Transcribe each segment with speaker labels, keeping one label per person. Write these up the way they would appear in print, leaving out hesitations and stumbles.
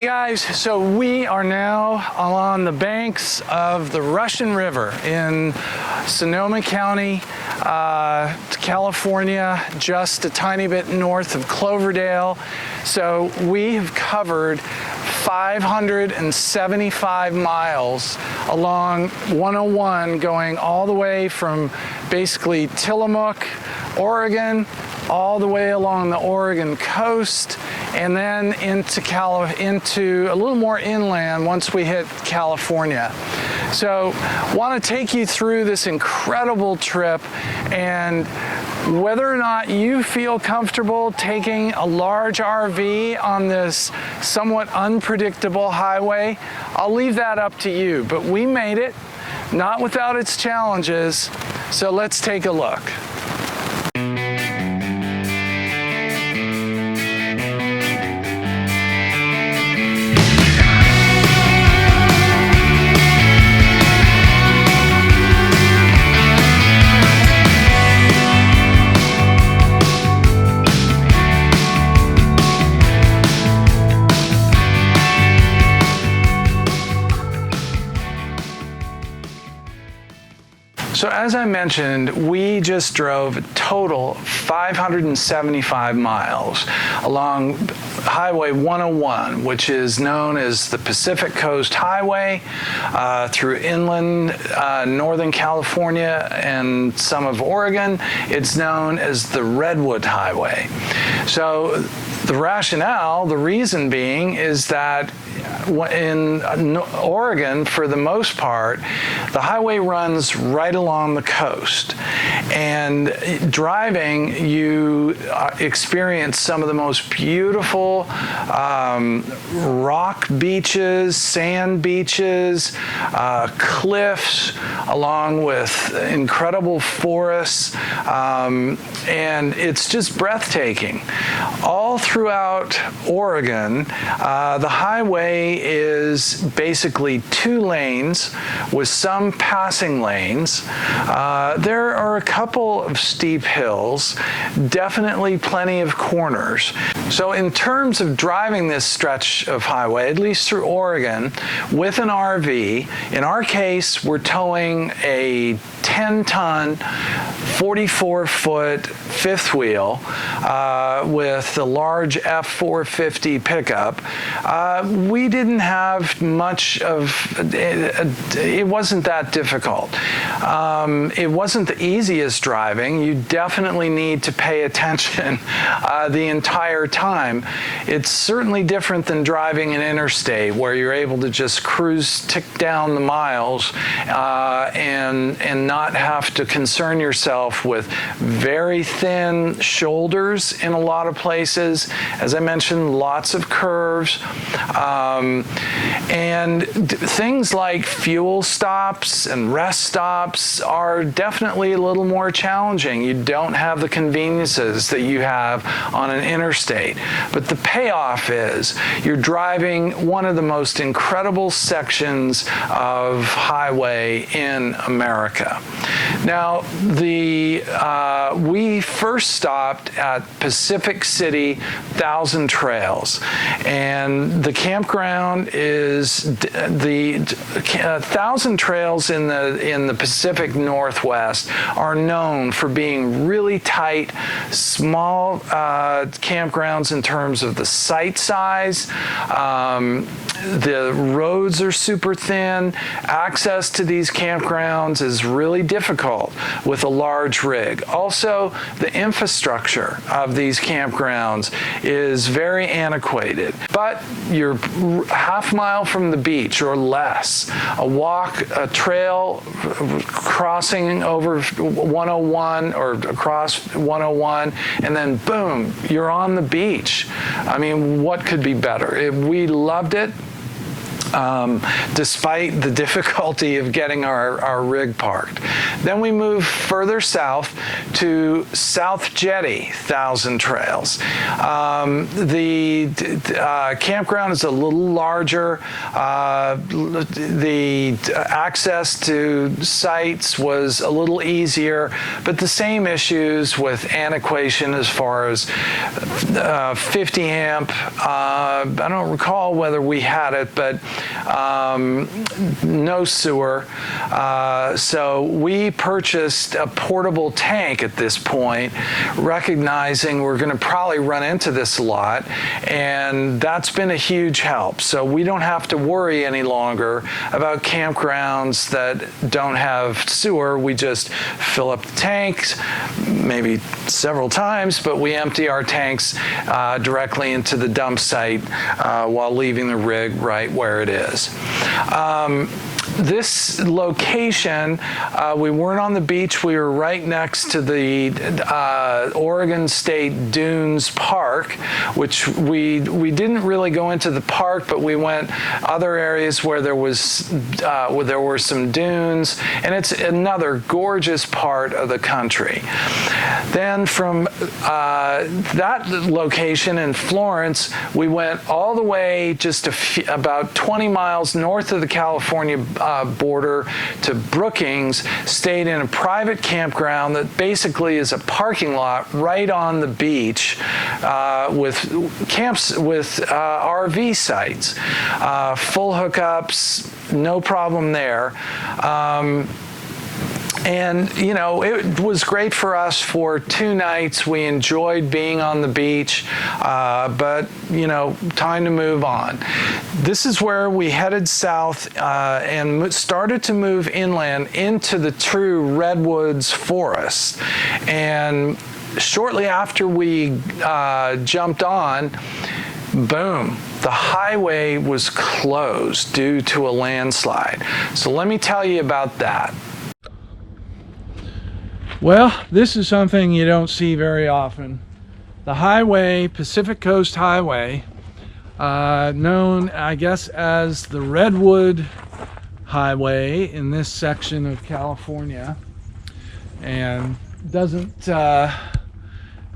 Speaker 1: Hey guys, so we are now on the banks of the Russian River in Sonoma County, California, just a tiny bit north of Cloverdale. So we have covered 575 miles along 101, going all the way from basically Tillamook, Oregon, all the way along the Oregon coast, and then into a little more inland once we hit California. So want to take you through this incredible trip, and whether or not you feel comfortable taking a large RV on this somewhat unpredictable highway, I'll leave that up to you. But we made it, not without its challenges, so let's take a look. So as I mentioned, we just drove a total 575 miles along Highway 101, which is known as the Pacific Coast Highway, through inland Northern California and some of Oregon. It's known as the Redwood Highway. So the rationale, the reason being, is that in Oregon, for the most part, the highway runs right along the coast. And driving, you experience some of the most beautiful rock beaches, sand beaches, cliffs, along with incredible forests. And it's just breathtaking. All throughout Oregon, the highway is basically 2 lanes with some passing lanes. There are a couple of steep hills, definitely plenty of corners. So in terms of driving this stretch of highway, at least through Oregon, with an RV, in our case, we're towing a 10-ton, 44-foot fifth wheel with a large F450 pickup. We didn't have much of it. Wasn't that difficult. It wasn't the easiest driving. You definitely need to pay attention the entire time. It's certainly different than driving an interstate where you're able to just cruise, tick down the miles, and not have to concern yourself with very thin shoulders in a lot of places. As I mentioned, lots of curves. And things like fuel stops and rest stops are definitely a little more challenging. You don't have the conveniences that you have on an interstate. But the payoff is you're driving one of the most incredible sections of highway in America. Now, we first stopped at Pacific City 1,000 Trails, and the campground is the 1,000 Trails in the Pacific Northwest are known for being really tight, small campgrounds in terms of the site size. The roads are super thin. Access to these campgrounds is really difficult with a large rig. Also, the infrastructure of these campgrounds is very antiquated. But you're half mile from the beach or less. A walk, a trail crossing over 101 or across 101, and then boom, you're on the beach. I mean, what could be better? We loved it. despite the difficulty of getting our rig parked. Then we move further south to South Jetty, Thousand Trails. The campground is a little larger. The access to sites was a little easier, but the same issues with antiquation as far as 50 amp. I don't recall whether we had it, but no sewer. So we purchased a portable tank at this point, recognizing we're going to probably run into this a lot, and that's been a huge help. So we don't have to worry any longer about campgrounds that don't have sewer. We just fill up the tanks, maybe several times, but we empty our tanks directly into the dump site while leaving the rig right where it is. This location, we weren't on the beach. We were right next to the Oregon State Dunes Park, which we didn't really go into the park, but we went other areas where there were some dunes, and it's another gorgeous part of the country. Then from that location in Florence, we went all the way just about 20 miles north of the California border to Brookings, stayed in a private campground that basically is a parking lot right on the beach with camps with RV sites. Full hookups, no problem there. And, you know, it was great for us for 2 nights. We enjoyed being on the beach, but, you know, time to move on. This is where we headed south and started to move inland into the true Redwoods Forest. And shortly after we jumped on, boom, the highway was closed due to a landslide. So let me tell you about that. Well, this is something you don't see very often. The highway, Pacific Coast Highway, known, I guess, as the Redwood Highway in this section of California, and doesn't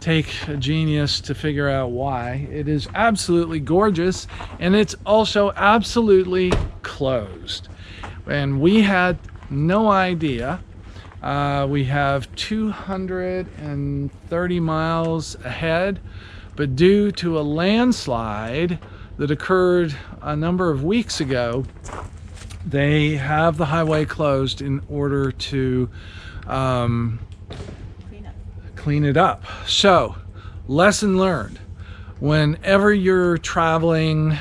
Speaker 1: take a genius to figure out why. It is absolutely gorgeous, and it's also absolutely closed. And we had no idea. We have 230 miles ahead, but due to a landslide that occurred a number of weeks ago, they have the highway closed in order to clean it up. So, lesson learned. Whenever you're traveling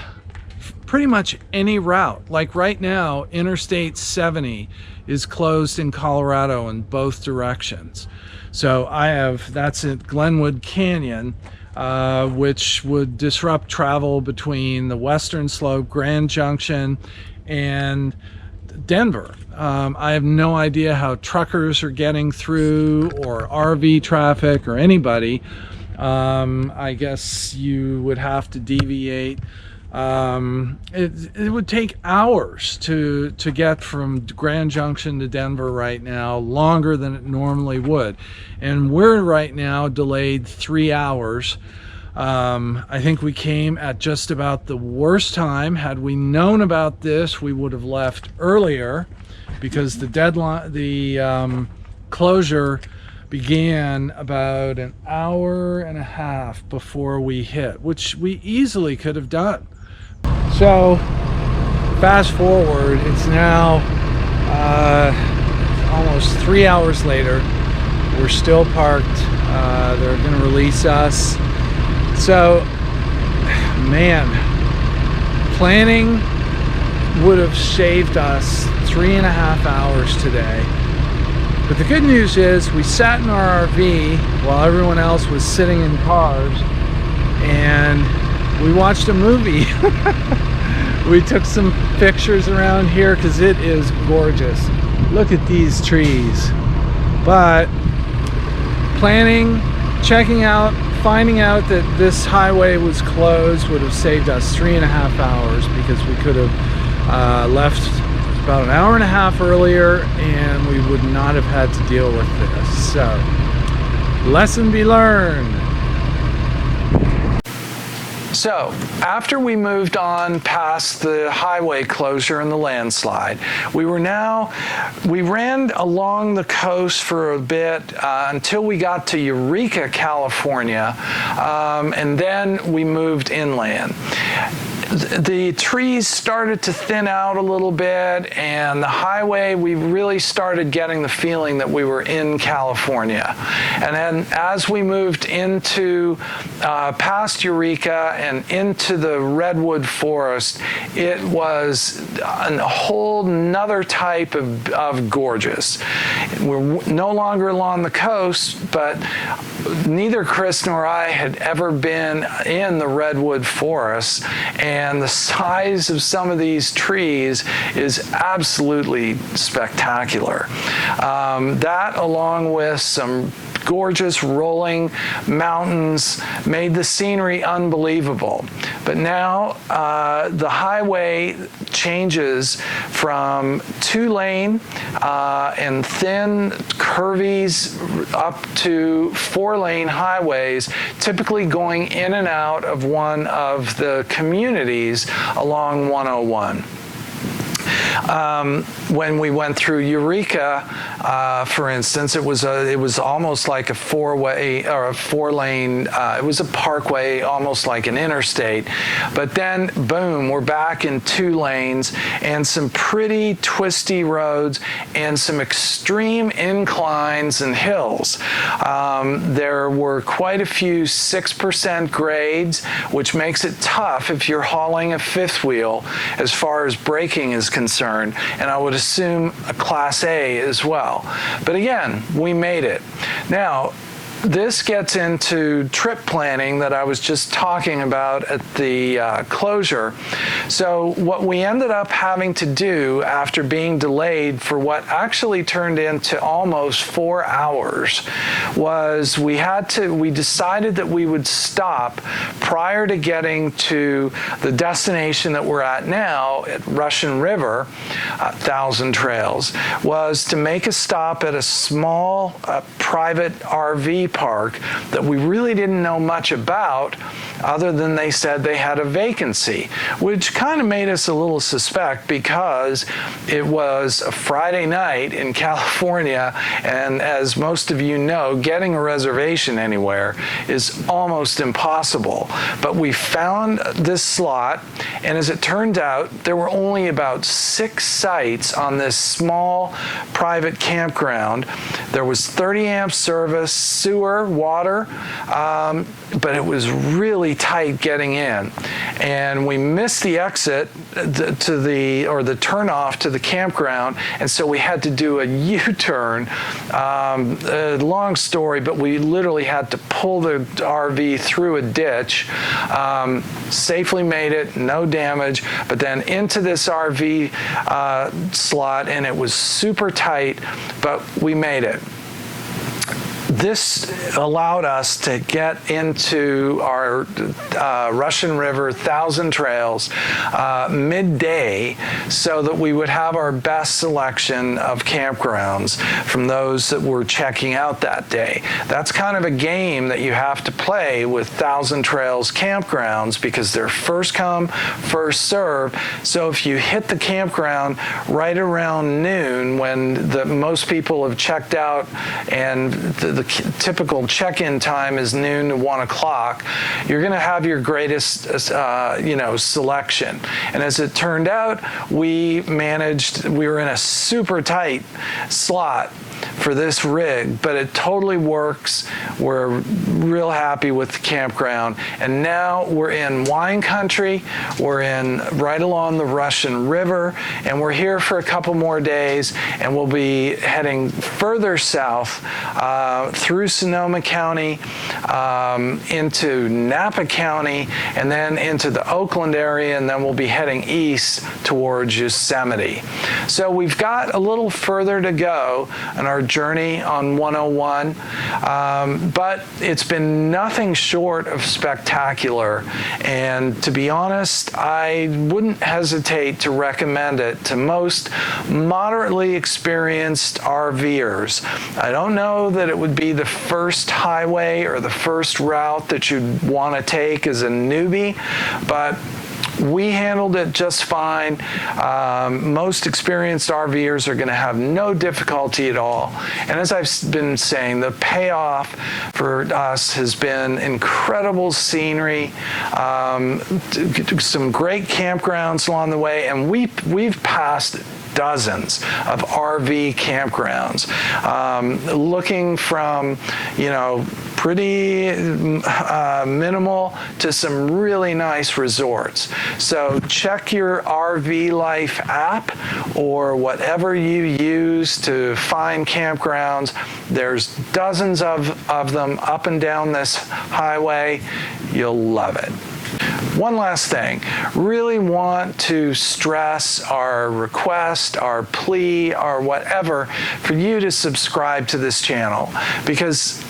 Speaker 1: pretty much any route, like right now, Interstate 70 is closed in Colorado in both directions. So that's at Glenwood Canyon, which would disrupt travel between the Western Slope, Grand Junction, and Denver. I have no idea how truckers are getting through, or RV traffic, or anybody. I guess you would have to deviate. It would take hours to get from Grand Junction to Denver right now, longer than it normally would. And we're right now delayed 3 hours. I think we came at just about the worst time. Had we known about this, we would have left earlier, because the deadline, the closure began about an hour and a half before we hit, which we easily could have done. So fast forward, it's now almost 3 hours later. We're still parked. They're going to release us. So, man, planning would have saved us 3.5 hours today. But the good news is we sat in our RV while everyone else was sitting in cars, and we watched a movie. We took some pictures around here because it is gorgeous. Look at these trees. But planning, checking out, finding out that this highway was closed would have saved us 3.5 hours, because we could have
Speaker 2: Left about an hour and a half earlier, and we would not have had to deal with this. So, lesson be learned.
Speaker 1: So, after we moved on past the highway closure and the landslide, we ran along the coast for a bit until we got to Eureka, California, and then we moved inland. The trees started to thin out a little bit, and the highway, we really started getting the feeling that we were in California. And then as we moved into past Eureka and into the Redwood Forest, it was a whole nother type of gorgeous. We're no longer along the coast, but neither Chris nor I had ever been in the Redwood Forest, and the size of some of these trees is absolutely spectacular. That, along with some gorgeous rolling mountains, made the scenery unbelievable. But now the highway changes from 2-lane and thin curvies up to 4-lane highways, typically going in and out of one of the communities along 101. When we went through Eureka, for instance, it was almost like a 4-way or a 4-lane. It was a parkway, almost like an interstate. But then, boom, we're back in 2 lanes and some pretty twisty roads and some extreme inclines and hills. There were quite a few 6% grades, which makes it tough if you're hauling a fifth wheel as far as braking is concerned. And I would assume a Class A as well. But again, we made it. Now, this gets into trip planning that I was just talking about at the closure. So what we ended up having to do after being delayed for what actually turned into almost 4 hours was we decided that we would stop prior to getting to the destination that we're at now at Russian River, Thousand Trails, was to make a stop at a small private RV park that we really didn't know much about, other than they said they had a vacancy, which kind of made us a little suspect because it was a Friday night in California, and as most of you know, getting a reservation anywhere is almost impossible. But we found this slot, and as it turned out, there were only about 6 sites on this small private campground. There was 30 amp service, sewer, water, but it was really tight getting in. And we missed the exit to the turnoff to the campground, and so we had to do a U-turn. Long story, but we literally had to pull the RV through a ditch. Safely made it, no damage, but then into this RV slot, and it was super tight, but we made it. This allowed us to get into our Russian River Thousand Trails midday so that we would have our best selection of campgrounds from those that were checking out that day. That's kind of a game that you have to play with Thousand Trails campgrounds because they're first come, first serve. So if you hit the campground right around noon when most people have checked out and the typical check-in time is noon to 1 o'clock, you're going to have your greatest selection. And as it turned out, we were in a super tight slot for this rig, but it totally works. We're real happy with the campground. And now we're in wine country. We're right along the Russian River, and we're here for a couple more days, and we'll be heading further south through Sonoma County, into Napa County, and then into the Oakland area, and then we'll be heading east towards Yosemite. So we've got a little further to go, and our journey on 101, but it's been nothing short of spectacular. And to be honest, I wouldn't hesitate to recommend it to most moderately experienced RVers. I don't know that it would be the first highway or the first route that you'd want to take as a newbie, but we handled it just fine. Most experienced RVers are going to have no difficulty at all. And as I've been saying, the payoff for us has been incredible scenery, some great campgrounds along the way, and we've passed dozens of RV campgrounds, looking from, pretty minimal to some really nice resorts. So check your RV Life app or whatever you use to find campgrounds. There's dozens of them up and down this highway. You'll love it. One last thing, really want to stress our request, our plea, our whatever, for you to subscribe to this channel, because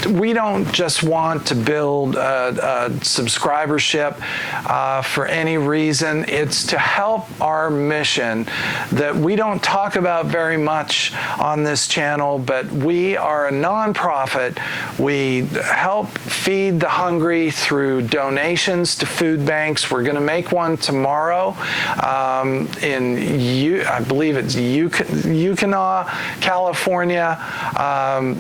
Speaker 1: we don't just want to build a subscribership for any reason. It's to help our mission that we don't talk about very much on this channel, but we are a nonprofit. We help feed the hungry through donations to food banks. We're going to make one tomorrow I believe it's Ukiah, California.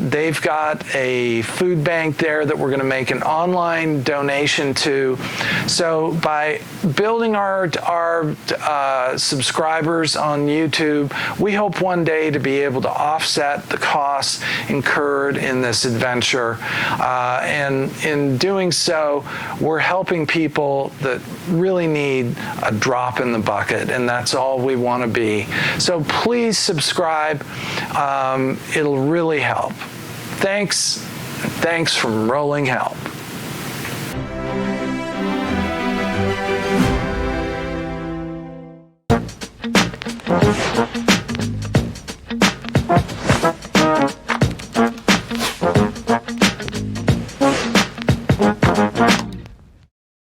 Speaker 1: They've got a food bank there that we're going to make an online donation to. So by building our subscribers on YouTube, we hope one day to be able to offset the costs incurred in this adventure. And in doing so, we're helping people that really need a drop in the bucket, and that's all we want to be. So please subscribe. It'll really help. Thanks from Rolling Help.